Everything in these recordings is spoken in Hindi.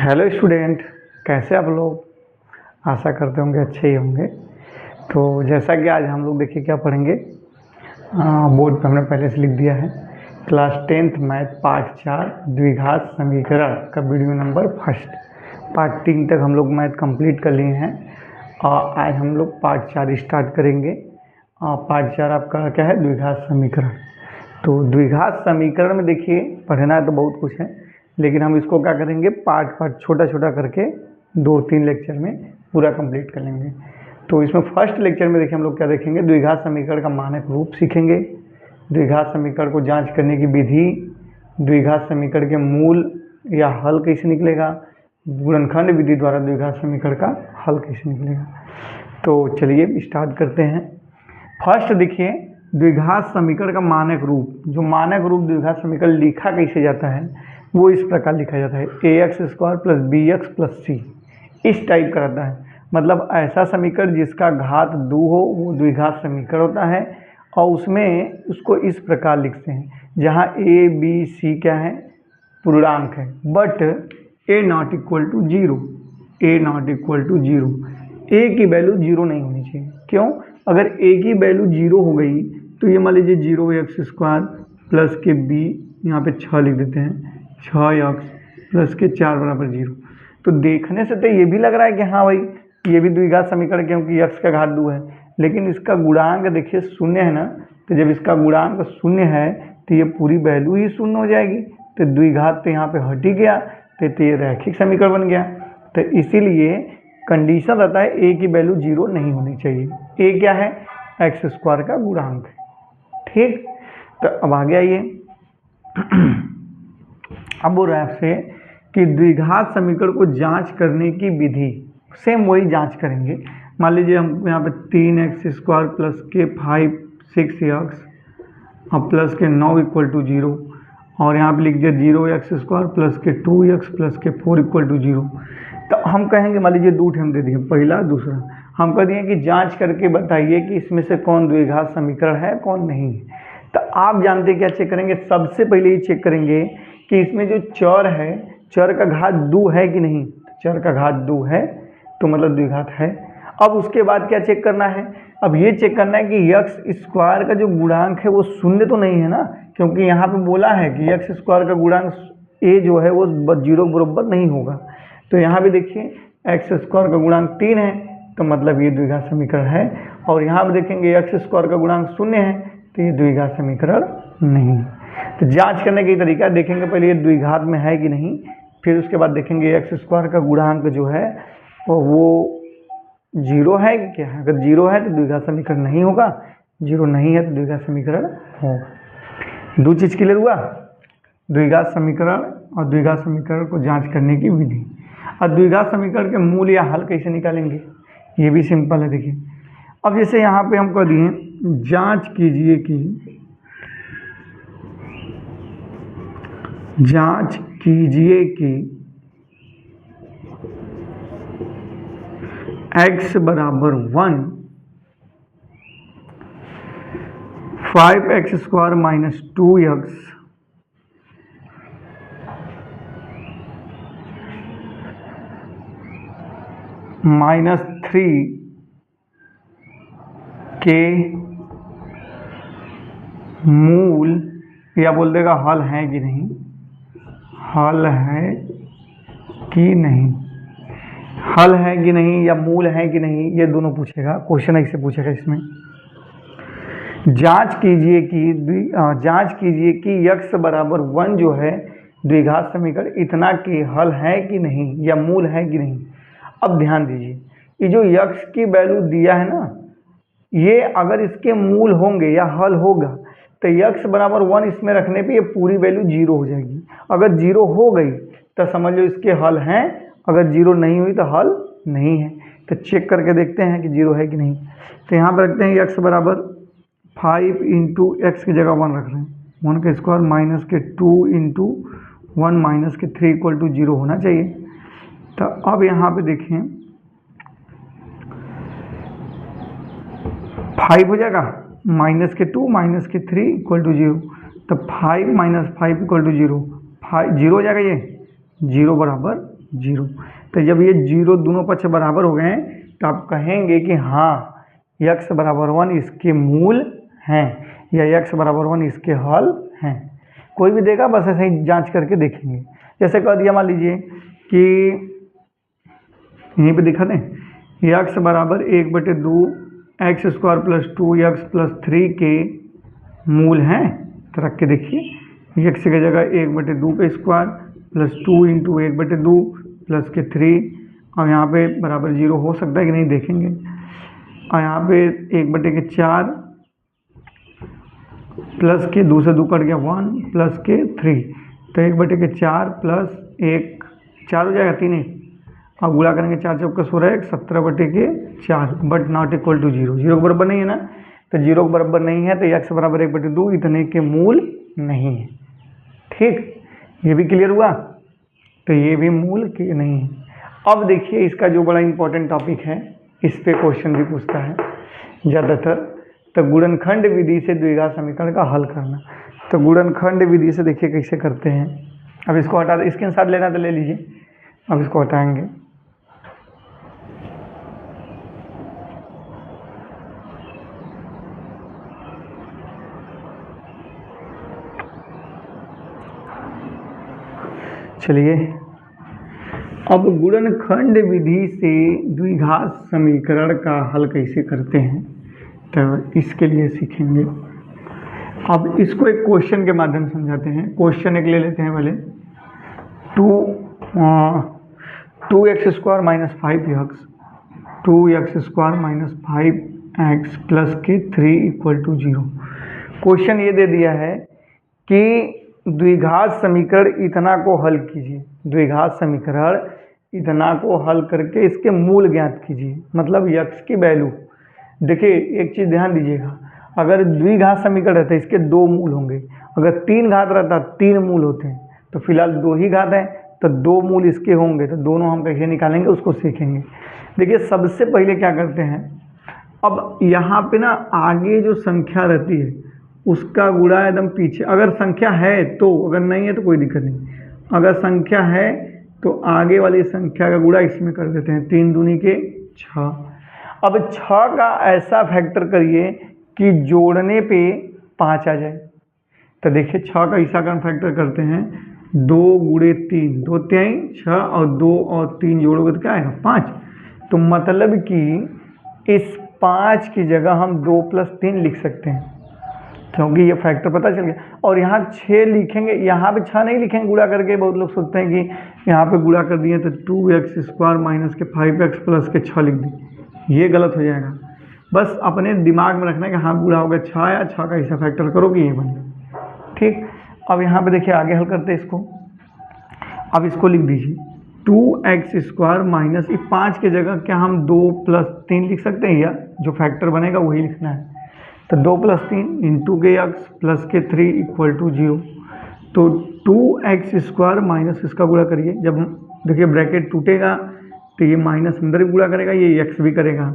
हेलो स्टूडेंट, कैसे आप लोग। आशा करते होंगे अच्छे ही होंगे। तो जैसा कि आज हम लोग देखिए क्या पढ़ेंगे। बोर्ड पे हमने पहले से लिख दिया है। क्लास 10th मैथ पार्ट 4 द्विघात समीकरण का वीडियो नंबर फर्स्ट। पार्ट 3 तक हम लोग मैथ कंप्लीट कर लिए हैं और आज हम लोग पार्ट 4 स्टार्ट करेंगे। पार्ट 4 आपका क्या है, द्विघात समीकरण। तो द्विघात समीकरण में देखिए पढ़ना तो बहुत कुछ है, लेकिन हम इसको क्या करेंगे, पार्ट पार्ट छोटा छोटा करके 2-3 लेक्चर में पूरा कंप्लीट कर लेंगे। तो इसमें फर्स्ट लेक्चर में देखिए हम लोग क्या देखेंगे, द्विघात समीकरण का मानक रूप सीखेंगे, द्विघात समीकरण को जांच करने की विधि, द्विघात समीकरण के मूल या हल कैसे निकलेगा, गुणनखंड विधि द्वारा द्विघात समीकरण का हल कैसे निकलेगा। तो चलिए स्टार्ट करते हैं। फर्स्ट देखिए, द्विघात समीकरण का मानक रूप। जो मानक रूप द्विघात समीकरण लिखा कैसे जाता है वो इस प्रकार लिखा जाता है, ax² + bx + c। इस टाइप का रहता है, मतलब ऐसा समीकरण जिसका घात 2 हो वो द्विघात समीकरण होता है। और उसमें उसको इस प्रकार लिखते हैं, जहाँ a b c क्या है, पूर्णांक है, बट a ≠ 0, a ≠ 0। a की वैल्यू 0 नहीं होनी चाहिए। क्यों? अगर a की वैल्यू 0 हो गई तो ये मान लीजिए 0x² प्लस के b, यहाँ पे 6 लिख देते हैं, 6x प्लस के 4 बराबर 0। तो देखने से तो ये भी लग रहा है कि हाँ भाई ये भी द्विघात समीकरण, क्योंकि x का घात 2 है, लेकिन इसका गुणांक देखिए शून्य है ना। तो जब इसका गुणांक शून्य है तो ये पूरी वैल्यू ही शून्य हो जाएगी, तो द्विघात तो यहाँ पे हट ही गया, तो ये रैखिक समीकरण बन गया। तो इसीलिए कंडीशन रहता है a की वैल्यू 0 नहीं होनी चाहिए। a क्या है, x² का गुणांक है। ठीक, तो अब आगे आइए। अब बोल रहा है आपसे कि द्विघात समीकरण को जांच करने की विधि, सेम वही जांच करेंगे। मान लीजिए हम यहाँ पे 3x² प्लस के 5 6x और प्लस के 9 = 0, और यहाँ पे लिख दिया 0x² प्लस के 2x प्लस के 4 = 0। तो हम कहेंगे, मान लीजिए 2 हम दे दिए, पहला दूसरा, हम कह दिए कि जांच करके बताइए कि इसमें से कौन द्विघात समीकरण है कौन नहीं है। तो आप जानते क्या चेक करेंगे, सबसे पहले ये चेक करेंगे कि इसमें जो चर है, चर का घात 2 है कि नहीं। चर का घात 2 है तो मतलब द्विघात है। अब उसके बाद क्या चेक करना है, अब ये चेक करना है कि x² का जो गुणांक है वो शून्य तो नहीं है ना, क्योंकि यहाँ पे बोला है कि x² का गुणांक a जो है वो 0 बराबर नहीं होगा। तो यहाँ पे देखिए x² का गुणांक 3 है, तो मतलब ये द्विघात समीकरण है। और यहाँ पे देखेंगे x² का गुणांक 0 है, तो ये द्विघात समीकरण नहीं। तो जांच करने का तरीका देखेंगे, पहले ये द्विघात में है कि नहीं, फिर उसके बाद देखेंगे x² का गुणांक जो है वो 0 है कि क्या है। अगर 0 है तो द्विघात समीकरण नहीं होगा, 0 नहीं है तो द्विघात समीकरण होगा। दो चीज़ क्लियर हुआ, द्विघात समीकरण और द्विघात समीकरण को जांच करने की विधि। और द्विघात समीकरण के मूल या हल कैसे निकालेंगे, ये भी सिंपल है। देखिए अब जैसे यहाँ पे हम कह दिए, जांच कीजिए कि x बराबर 1, 5x² - 2x - 3 के मूल, या बोल देगा हल है कि नहीं, हल है कि नहीं, हल है कि नहीं या मूल है कि नहीं, ये दोनों पूछेगा। क्वेश्चन ऐसे पूछेगा इसमें, जांच कीजिए कि x बराबर 1 जो है द्विघात समीकरण इतना कि हल है कि नहीं या मूल है कि नहीं। अब ध्यान दीजिए, ये जो x की वैल्यू दिया है ना, ये अगर इसके मूल होंगे या हल होगा तो x बराबर 1 इसमें रखने पे ये पूरी वैल्यू 0 हो जाएगी। अगर 0 हो गई तो समझ लो इसके हल हैं, अगर 0 नहीं हुई तो हल नहीं है। तो चेक करके देखते हैं कि 0 है कि नहीं। तो यहाँ पर रखते हैं x बराबर 5 × x की जगह 1 रख रहे हैं, 1 का स्क्वायर माइनस के 2 × 1 माइनस के 3 = 0 होना चाहिए। तो अब यहाँ पे देखें 5 हो जाएगा, माइनस के 2 माइनस के 3 = 0, तो 5 - 5 = 0, 0 हो जाएगा, ये 0 बराबर जीरो। तो जब ये जीरो दोनों पक्ष बराबर हो गए हैं तो आप कहेंगे कि हाँ x बराबर 1 इसके मूल हैं या x बराबर 1 इसके हल हैं। कोई भी देगा बस ऐसे ही जांच करके देखेंगे। जैसे कह दिया मान लीजिए कि यहीं पे दिखा दें x बराबर 1/2 x square plus 2x plus 3 के मूल हैं, तो रख के देखिए x की जगह 1/2 का स्क्वायर प्लस 2 इंटू 1/2 प्लस के 3 और यहाँ पे बराबर 0 हो सकता है कि नहीं देखेंगे। और यहाँ पे 1/4 प्लस के 2 से 2 कट गया 1 प्लस के 3, तो 1/4 प्लस 1 4 हो जाएगा 3 अब गुणा करेंगे 4 चौका 16 17/4 बट नॉट इक्वल टू 0। 0 के बराबर नहीं है ना, तो 0 के बराबर नहीं है तो x बराबर 1/2 इतने के मूल नहीं है। ठीक, ये भी क्लियर हुआ, तो ये भी मूल के नहीं है। अब देखिए इसका जो बड़ा इंपॉर्टेंट टॉपिक है, इस पे क्वेश्चन भी पूछता है ज़्यादातर, तो गुणनखंड विधि से द्विघात समीकरण का हल करना। तो गुणनखंड विधि से देखिए कैसे करते हैं। अब इसको हटा दे, स्क्रीनशॉट लेना तो ले लीजिए। अब इसको हटाएंगे, चलिए अब गुणनखंड विधि से द्विघात समीकरण का हल कैसे करते हैं तो इसके लिए सीखेंगे। अब इसको एक क्वेश्चन के माध्यम से समझाते हैं। क्वेश्चन एक ले लेते हैं पहले, 2x square minus 5x 2x square minus 5x plus के 3 इक्वल टू 0। क्वेश्चन ये दे दिया है कि द्विघात समीकरण इतना को हल कीजिए, द्विघात समीकरण इतना को हल करके इसके मूल ज्ञात कीजिए, मतलब x की वैल्यू। देखिए एक चीज़ ध्यान दीजिएगा, अगर द्विघात समीकरण रहता है इसके 2 मूल होंगे, अगर 3 घात रहता 3 मूल होते हैं, तो फिलहाल 2 ही घात है तो 2 मूल इसके होंगे, तो दोनों हम कैसे निकालेंगे उसको सीखेंगे। देखिए सबसे पहले क्या करते हैं, अब यहाँ पे ना आगे जो संख्या रहती है उसका गुणा एकदम पीछे, अगर संख्या है तो, अगर नहीं है तो कोई दिक्कत नहीं। अगर संख्या है तो आगे वाली संख्या का गुणा इसमें कर देते हैं, 3 दूनी के 6। अब 6 का ऐसा फैक्टर करिए कि जोड़ने पे 5 आ जाए। तो देखिए 6 का ऐसा का फैक्टर करते हैं, 2 गुणे 3 2 3 6 और 2 और 3 जोड़ोगे तो क्या आएगा 5। तो मतलब कि इस 5 की जगह हम 2 + 3 लिख सकते हैं, क्योंकि ये फैक्टर पता चल गया। और यहाँ 6 लिखेंगे, यहाँ पे 6 नहीं लिखेंगे गुणा करके। बहुत लोग सोचते हैं कि यहाँ पे गुणा कर दिए तो 2x स्क्वायर माइनस के 5x प्लस के 6 लिख दी, ये गलत हो जाएगा। बस अपने दिमाग में रखना है कि हाँ गुणा हो गया 6 या 6 का ऐसा फैक्टर करो कि ये बने। ठीक, अब यहाँ पे देखिए आगे हल करते हैं इसको। अब इसको लिख दीजिए 2x स्क्वायर माइनस 5 की जगह क्या हम 2 + 3 लिख सकते हैं, या जो फैक्टर बनेगा वही लिखना है। तो 2 + 3 इंटू के x प्लस के 3 इक्वल टू 0। तो 2x स्क्वायर माइनस इसका गुणा करिए, जब देखिए ब्रैकेट टूटेगा तो ये माइनस अंदर भी गुणा करेगा, ये x भी करेगा।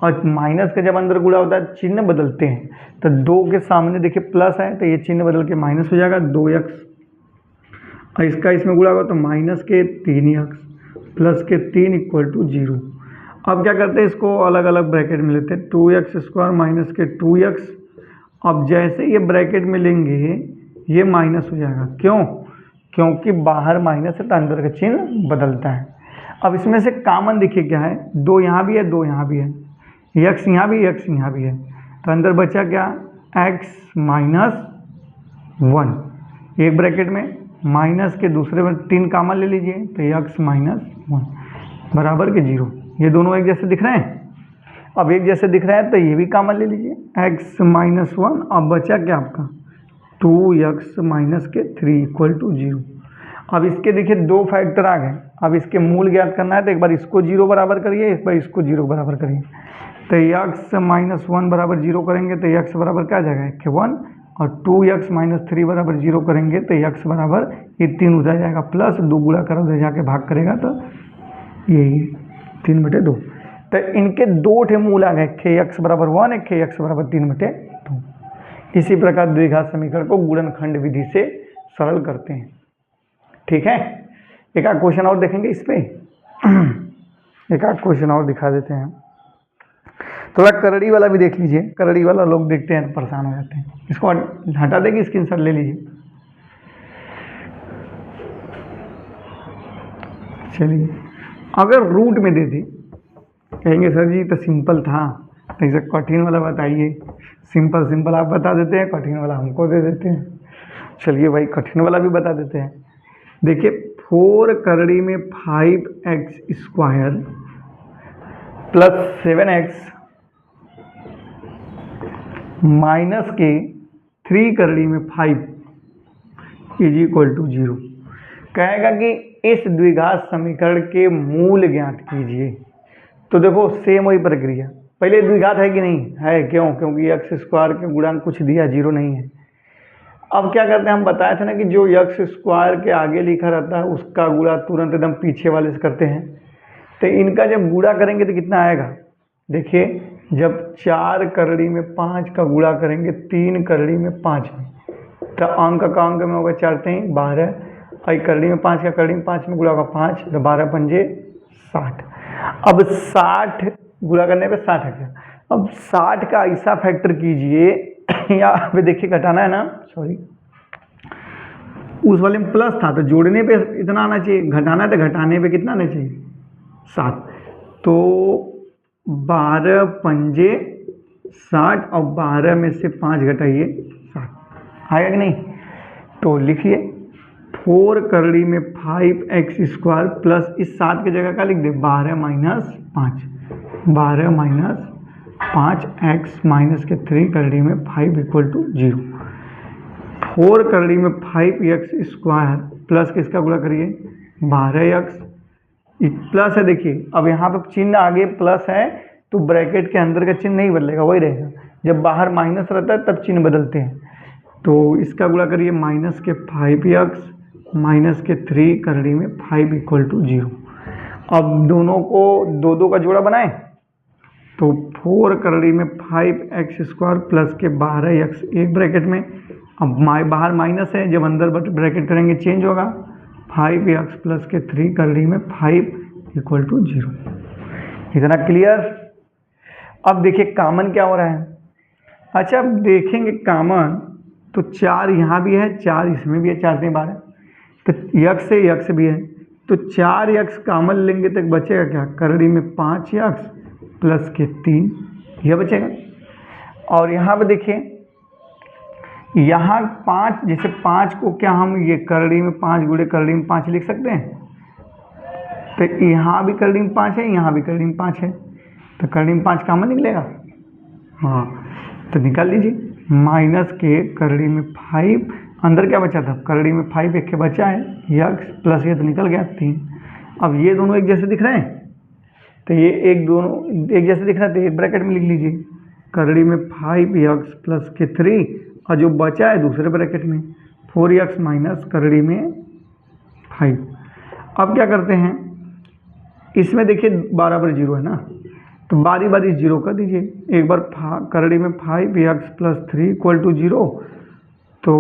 और माइनस का जब अंदर गुणा होता है चिन्ह बदलते हैं, तो 2 के सामने देखिए प्लस है तो ये चिन्ह बदल के माइनस हो जाएगा 2x, और इसका इसमें गुणा होगा तो माइनस के 3x प्लस के 3 इक्वल टू 0। अब क्या करते हैं, इसको अलग अलग ब्रैकेट में लेते हैं, 2x स्क्वायर माइनस के 2x। अब जैसे ये ब्रैकेट में लेंगे ये माइनस हो जाएगा, क्यों? क्योंकि बाहर माइनस है तो अंदर का चिन्ह बदलता है। अब इसमें से कॉमन देखिए क्या है, 2 यहाँ भी है 2 यहाँ भी है, x यहाँ भी x यहाँ भी है, तो अंदर बचा क्या x माइनस 1। एक ब्रैकेट में माइनस के दूसरे में 3 कॉमन ले लीजिए तो x माइनस 1 बराबर के 0। ये दोनों एक जैसे दिख रहे हैं। अब एक जैसे दिख रहे हैं तो ये भी कॉमन ले लीजिए x माइनस 1। अब बचा क्या आपका 2x माइनस के 3 इक्वल टू 0। अब इसके देखिए 2 फैक्टर आ गए, अब इसके मूल ज्ञात करना है तो एक बार इसको 0 बराबर करिए, एक बार इसको 0 बराबर करिए। तो x माइनस 1 बराबर 0 करेंगे तो x बराबर क्या आ जाएगा 1, और 2x माइनस 3 बराबर 0 करेंगे तो x बराबर ये 3 उधर जाएगा प्लस 2 गुणा कर उधर जाके भाग करेगा तो यही 3/2। तो इनके 2 ठे मूल आ गए, x बराबर 1 एक x बराबर 3/2। इसी प्रकार द्विघात समीकरण को गुणनखंड विधि से सरल करते हैं। ठीक है, एक आध क्वेश्चन और देखेंगे इस पे। एक आध क्वेश्चन और दिखा देते हैं, थोड़ा करड़ी वाला भी देख लीजिए। करड़ी वाला लोग देखते हैं तो परेशान हो जाते हैं। इसको हटा देंगे, स्क्रीनशॉट ले लीजिए। चलिए, अगर रूट में दे दी, कहेंगे सर जी तो सिंपल था, तो इसे कठिन वाला बताइए। सिंपल सिंपल आप बता देते हैं, कठिन वाला हमको दे देते हैं। चलिए भाई, कठिन वाला भी बता देते हैं। देखिए, 4 करड़ी में 5x² प्लस 7x माइनस के 3 करड़ी में 5 इज इक्वल टू 0। कहेगा कि इस द्विघात समीकरण के मूल ज्ञात कीजिए। तो देखो, सेम वही प्रक्रिया, पहले द्विघात है कि नहीं है, क्यों? क्योंकि x² के गुणांक कुछ दिया, 0 नहीं है। अब क्या करते हैं, हम बताए थे ना कि जो x² के आगे लिखा रहता है उसका गुणा तुरंत एकदम पीछे वाले से करते हैं। तो इनका जब गुणा करेंगे तो कितना आएगा? देखिए, जब 4 करड़ी में 5 का गुणा करेंगे 3 करड़ी में 5 में, तो अंक का अंक में होगा 4 3 12, और करड़ी में 5 का करड़ी में 5 में गुणा होगा 5, तो 12 पंजे 60। अब 60 गुणा करने पे 60 है क्या? अब 60 का ऐसा फैक्टर कीजिए, यहाँ पे देखिए घटाना है ना, सॉरी, उस वाले में प्लस था तो जोड़ने पे इतना आना चाहिए, घटाना है तो घटाने पे कितना आना चाहिए? 7। तो 12 पंजे 60, और 12 में से 5 घटाइए 7, आएगा कि नहीं? तो लिखिए 4 करड़ी में 5x² प्लस इस 7 की जगह का लिख दे 12 माइनस 5, 12 माइनस 5x माइनस के 3 करड़ी में 5 इक्वल टू 0। 4 करड़ी में 5x² प्लस किसका गुणा करिए 12x प्लस है। देखिए, अब यहाँ पे चिन्ह आगे प्लस है तो ब्रैकेट के अंदर का चिन्ह नहीं बदलेगा, वही रहेगा। जब बाहर माइनस रहता है तब चिन्ह बदलते हैं। तो इसका गुणा करिए माइनस के 5x माइनस के 3 करड़ी में 5 इक्वल टू 0। अब दोनों को 2 का जोड़ा बनाएं, तो 4 करड़ी में 5x² प्लस के 12x एक ब्रैकेट में, अब बाहर माइनस है, जब अंदर ब्रैकेट करेंगे चेंज होगा, 5x प्लस के 3 करड़ी में 5 इक्वल टू 0। इतना क्लियर? अब देखिए कॉमन क्या हो रहा है। अच्छा, अब देखेंगे कॉमन, तो 4 यहाँ भी है, 4 इसमें भी है, 4 से 12, तो x से x भी है, तो 4x कॉमन लेंगे तो बचेगा क्या? करड़ी में 5x प्लस के 3, यह बचेगा। और यहाँ पे देखिए, यहाँ 5, जैसे 5 को क्या हम ये करड़ी में 5 गुणे करड़ी में 5 लिख सकते हैं? तो यहाँ भी करड़ी में 5 है, यहाँ भी करड़ी में 5 है, तो करड़ी में 5 कॉमन निकलेगा। हाँ, तो निकाल लीजिए माइनस के करड़ी में 5, अंदर क्या बचा था? करड़ी में 5 एक के बचा है, x प्लस ये तो निकल गया 3। अब ये दोनों एक जैसे दिख रहे हैं, तो ये दोनों एक जैसे दिख रहा है, तो एक ब्रैकेट में लिख लीजिए करड़ी में 5x प्लस के 3, और जो बचा है दूसरे ब्रैकेट में 4x माइनस करड़ी में 5। अब क्या करते हैं, इसमें देखिए बराबर 0 है ना, तो बारी बारी 0 कर दीजिए। एक बार करड़ी में 5x प्लस 3 इक्वल टू 0, तो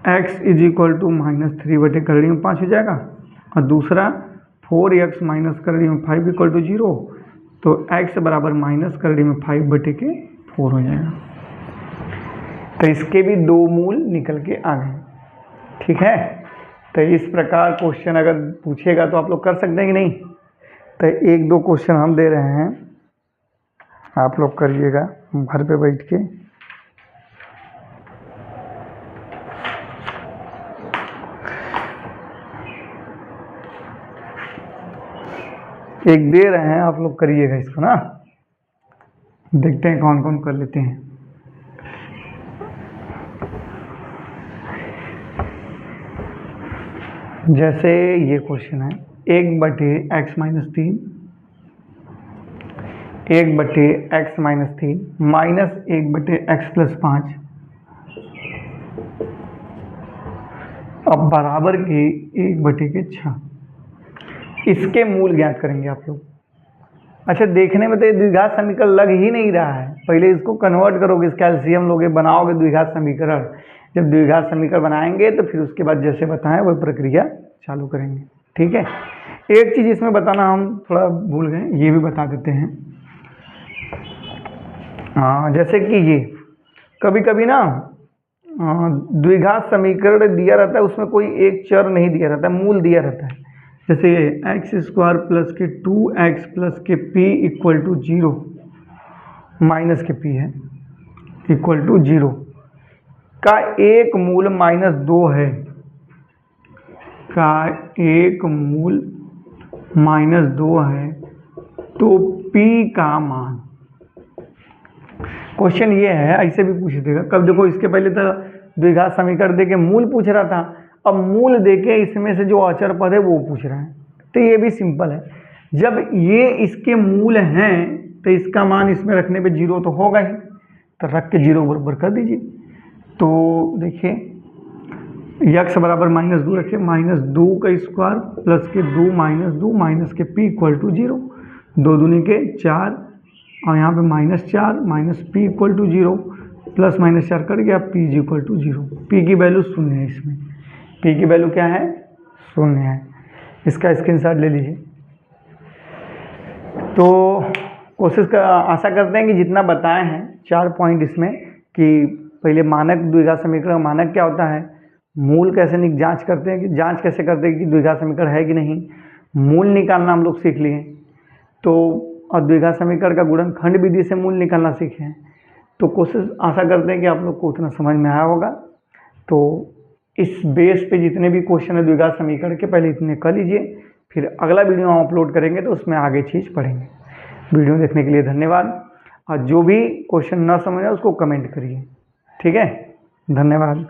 x इज इक्वल टू -3 बटे करड़ी में 5 हो जाएगा, और दूसरा 4x माइनस करड़ी में 5 इक्वल टू 0, तो x बराबर माइनस करड़ी में 5 बटे के 4 हो जाएगा। तो इसके भी 2 मूल निकल के आ गए। ठीक है, तो इस प्रकार क्वेश्चन अगर पूछेगा तो आप लोग कर सकते हैं कि नहीं? तो 1-2 क्वेश्चन हम दे रहे हैं, आप लोग करिएगा घर पे बैठ के। एक दे रहे हैं, आप लोग करिएगा इसको ना, देखते हैं कौन कौन कर लेते हैं। जैसे ये क्वेश्चन है, 1/x minus 3, 1/x minus 3 minus 1/x plus 5, अब बराबर के 1/6। इसके मूल ज्ञात करेंगे आप लोग। अच्छा, देखने में तो ये द्विघात समीकरण लग ही नहीं रहा है, पहले इसको कन्वर्ट करोगे, इसका एलसीएम लोगे, बनाओगे द्विघात समीकरण। जब द्विघात समीकरण बनाएंगे तो फिर उसके बाद जैसे बताएं वही प्रक्रिया चालू करेंगे। ठीक है, एक चीज़ इसमें बताना हम थोड़ा भूल गए, ये भी बता देते हैं। जैसे कि ये कभी कभी ना द्विघात समीकरण दिया रहता है, उसमें कोई एक चर नहीं दिया रहता है, मूल दिया रहता है। जैसे एक्स स्क्वायर प्लस के 2x प्लस के p इक्वल टू 0, माइनस के p है इक्वल टू 0 का एक मूल -2 है, का एक मूल -2 है, तो p का मान। क्वेश्चन ये है, ऐसे भी पूछ देगा। कब देखो, इसके पहले तो द्विघात समीकरण देके मूल पूछ रहा था, अब मूल देके इसमें से जो अचर पद है वो पूछ रहा है। तो ये भी सिंपल है, जब ये इसके मूल हैं तो इसका मान इसमें रखने पे 0 तो होगा ही, तो रख के 0 बराबर कर दीजिए। तो देखिए x बराबर -2 रखिए, -2 का स्क्वायर प्लस के 2 -2 माइनस के p इक्वल टू 0, 2 दूनी के 4 और यहाँ पे -4 minus p equal to 0, plus -4 cut गया, p is equal to 0। p की वैल्यू 0 है, इसमें p की वैल्यू क्या है, 0 है। इसका स्क्रीनशॉट ले लीजिए। तो कोशिश कर, आशा करते हैं कि जितना बताए हैं 4 पॉइंट इसमें, कि पहले मानक द्विघात समीकरण मानक क्या होता है, मूल कैसे जांच करते हैं, कि जांच कैसे करते हैं कि द्विघात समीकरण है कि नहीं, मूल निकालना हम लोग सीख लिए। तो और द्विघात समीकरण का गुणनखंड विधि से मूल निकालना सीखे हैं। तो कोशिश आशा करते हैं कि आप लोग को उतना समझ में आया होगा। तो इस बेस पे जितने भी क्वेश्चन है द्विघात समीकरण के, पहले इतने कर लीजिए, फिर अगला वीडियो हम अपलोड करेंगे तो उसमें आगे चीज़ पढ़ेंगे। वीडियो देखने के लिए धन्यवाद, और जो भी क्वेश्चन ना समझ आए उसको कमेंट करिए। ठीक है, धन्यवाद।